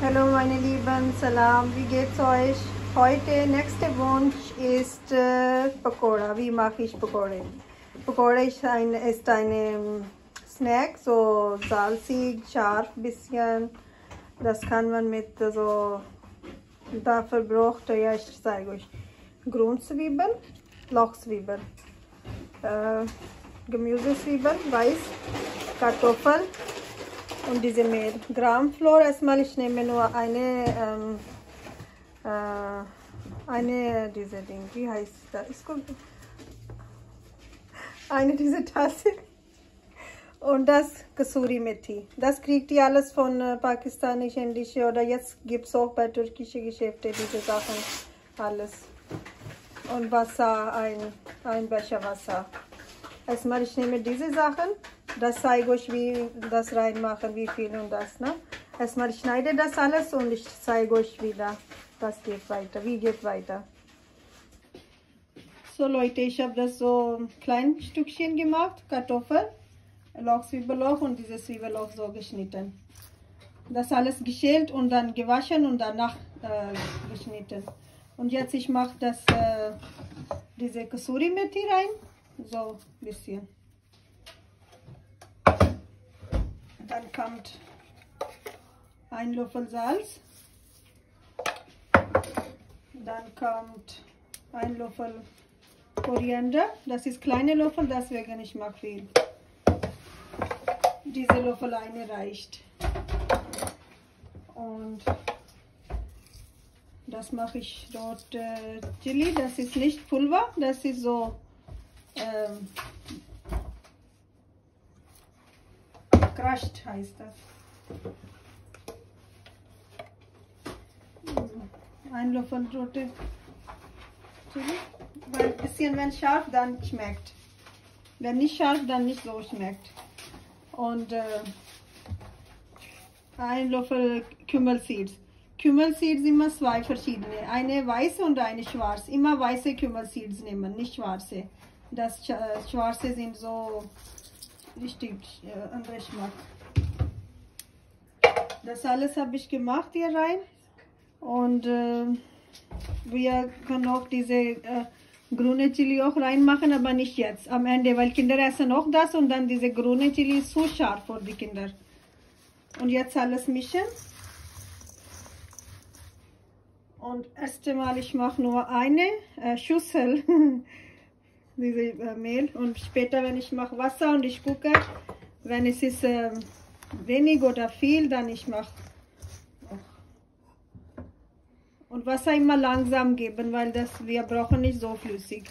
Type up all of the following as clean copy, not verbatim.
Hallo meine Lieben, Salam, wie geht's euch? Heute, nächster Wunsch ist Pakoda. Wie mache ich Pakoda? Pakoda ist ein Snack, so salzig, scharf bisschen. Das kann man mit so, dafür braucht ihr, ich zeige euch, Grünzwiebeln, Lochzwiebeln, Gemüsezwiebeln, Weiß, Kartoffeln. Und diese Mehl. Grammflor, erstmal ich nehme nur diese Ding, wie heißt das? Eine diese Tasse. Und das Kasuri Methi. Das kriegt ihr alles von pakistanisch, indische oder jetzt gibt es auch bei türkischen Geschäften diese Sachen. Alles. Und Wasser, ein Becher Wasser. Erstmal ich nehme diese Sachen. Das zeige euch, wie das reinmachen, wie viel und das. Ne? Erstmal ich schneide das alles und ich zeige euch wieder, das geht weiter, wie geht weiter. So Leute, ich habe das so klein Stückchen gemacht, Kartoffel, Zwiebelloch und dieses Zwiebelloch so geschnitten. Das alles geschält und dann gewaschen und danach geschnitten. Und jetzt ich mache das diese Kasuri Methi rein, so ein bisschen. Dann kommt ein Löffel Salz, dann kommt ein Löffel Koriander, das ist kleine Löffel, deswegen ich mag viel. Diese Löffel eine reicht. Und das mache ich dort Chili, das ist nicht Pulver, das ist so crushed heißt das. Ein Löffel rote Chili, weil ein bisschen, wenn scharf, dann schmeckt. Wenn nicht scharf, dann nicht so schmeckt. Und ein Löffel Kümmelseeds. Kümmelseeds immer zwei verschiedene. Eine weiße und eine schwarze. Immer weiße Kümmelseeds nehmen, nicht schwarze. Das schwarze sind so richtig anderer Geschmack. Das alles habe ich gemacht hier rein. Und wir können auch diese grüne Chili auch reinmachen, aber nicht jetzt, am Ende, weil Kinder essen auch das und dann diese grüne Chili ist so scharf für die Kinder. Und jetzt alles mischen. Und erst einmal ich mache nur eine Schüssel diese Mehl und später, wenn ich mache Wasser und ich gucke, wenn es ist wenig oder viel, dann ich mache. Und Wasser immer langsam geben, weil wir brauchen nicht so flüssig.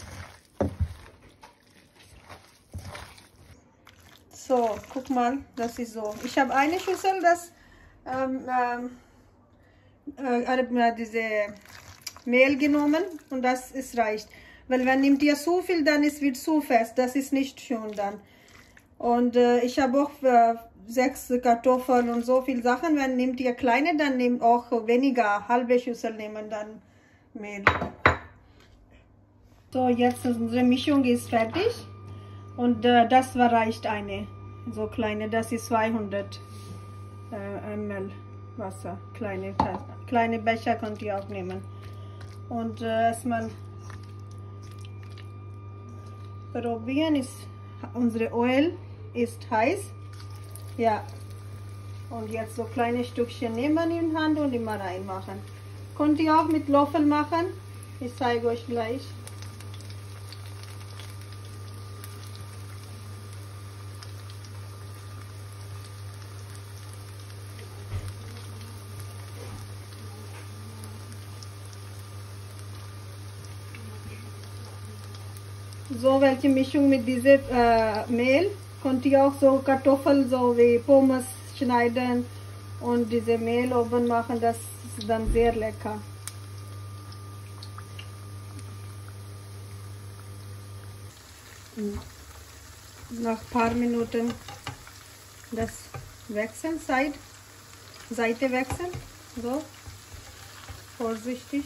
So, guck mal, das ist so. Ich habe eine Schüssel, das diese Mehl genommen und das ist reicht. Weil wenn nimmt ihr so viel, dann wird zu fest. Das ist nicht schön dann. Und ich habe auch 6 Kartoffeln und so viel Sachen. Wenn nehmt ihr kleine, dann nehmt auch weniger. Halbe Schüssel nehmen dann Mehl. So, jetzt unsere Mischung ist fertig. Und das reicht eine. So kleine, das ist 200 ml Wasser. Kleine Becher könnt ihr auch nehmen. Und erstmal probieren ist, unsere Öl ist heiß. Ja. Und jetzt so kleine Stückchen nehmen in Hand und immer reinmachen. Könnt ihr auch mit Löffel machen. Ich zeige euch gleich. So welche Mischung mit diesem Mehl könnt ihr auch so Kartoffeln so wie Pommes schneiden und diese Mehl oben machen, das ist dann sehr lecker. Nach ein paar Minuten das wechseln, Seite wechseln, so vorsichtig.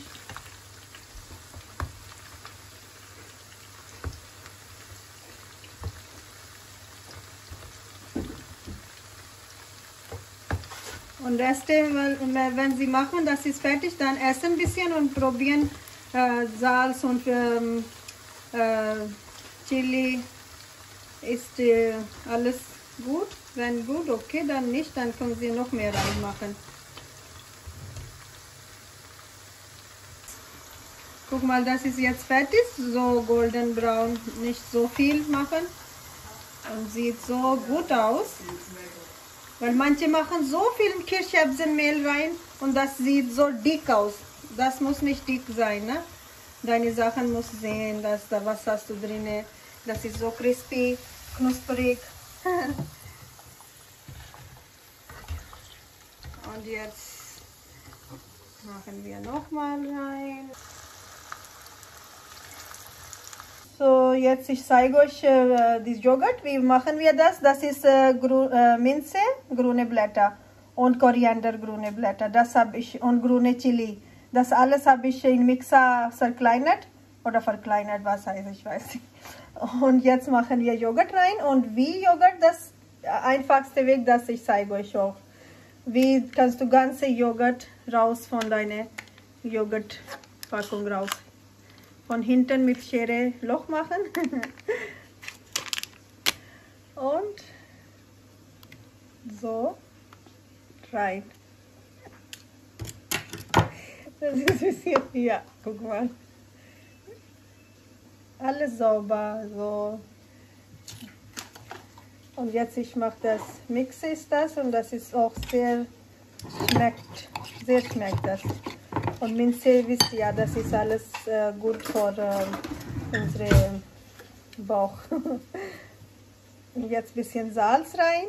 Und Reste, wenn Sie machen, das ist fertig, dann essen ein bisschen und probieren Salz und Chili. Ist alles gut? Wenn gut, okay, dann nicht, dann können Sie noch mehr reinmachen. Guck mal, das ist jetzt fertig, so golden braun, nicht so viel machen und sieht so gut aus, weil manche machen so viel Kichererbsenmehl rein und das sieht so dick aus. Das muss nicht dick sein, ne? Deine Sachen muss sehen, dass da was hast du drin, das ist so crispy, knusprig. Und jetzt machen wir nochmal rein. So, jetzt ich zeige euch das Joghurt. Wie machen wir das? Das ist Minze, grüne Blätter und Koriander, grüne Blätter. Das habe ich und grüne Chili. Das alles habe ich in Mixer zerkleinert oder verkleinert, was heißt, ich weiß nicht. Und jetzt machen wir Joghurt rein und wie Joghurt, das einfachste Weg, das ich zeige euch auch. Wie kannst du ganze Joghurt raus von deiner Joghurtpackung raus? Von hinten mit Schere Loch machen und so rein. Das ist ein bisschen, ja, guck mal. Alles sauber, so. Und jetzt ich mache das Mix ist das und das ist auch sehr schmeckt das. Und Minze, wisst ihr ja, das ist alles gut für unseren Bauch. Und jetzt ein bisschen Salz rein.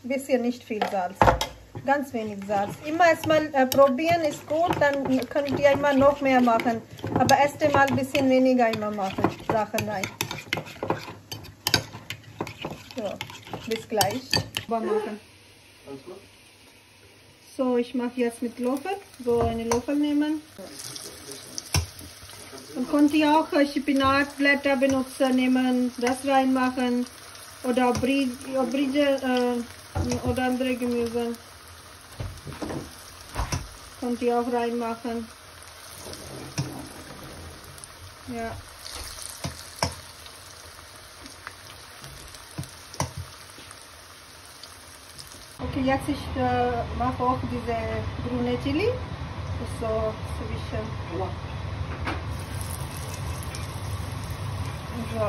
Ein bisschen, nicht viel Salz. Ganz wenig Salz. Immer erstmal probieren ist gut, dann könnt ihr immer noch mehr machen. Aber erst einmal ein bisschen weniger immer machen. Sachen rein. So, bis gleich. Machen. So, ich mache jetzt mit Löffel, so eine Löffel nehmen. Und könnt ihr auch Spinatblätter benutzen, nehmen, das reinmachen oder Aubergine oder andere Gemüse. Könnt ihr auch reinmachen. Ja. Okay, jetzt ich mache auch diese grüne Chili. So zwischen. So.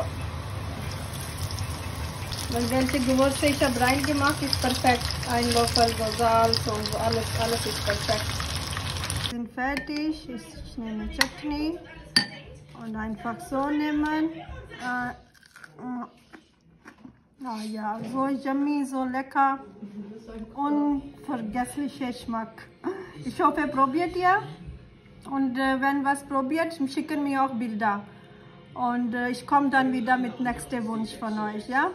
Und welche Gewürze ich habe reingemacht, ist perfekt. Ein Löffel so Salz und so alles ist perfekt. Sind fertig. Ich nehme Chutney und einfach so nehmen. Ja, so yummy, so lecker, unvergesslicher Geschmack. Ich hoffe, probiert ihr. Und wenn was probiert, schicken mir auch Bilder. Und ich komme dann wieder mit nächstem Wunsch von euch, ja?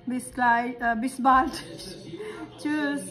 Bis gleich, bis bald. Tschüss.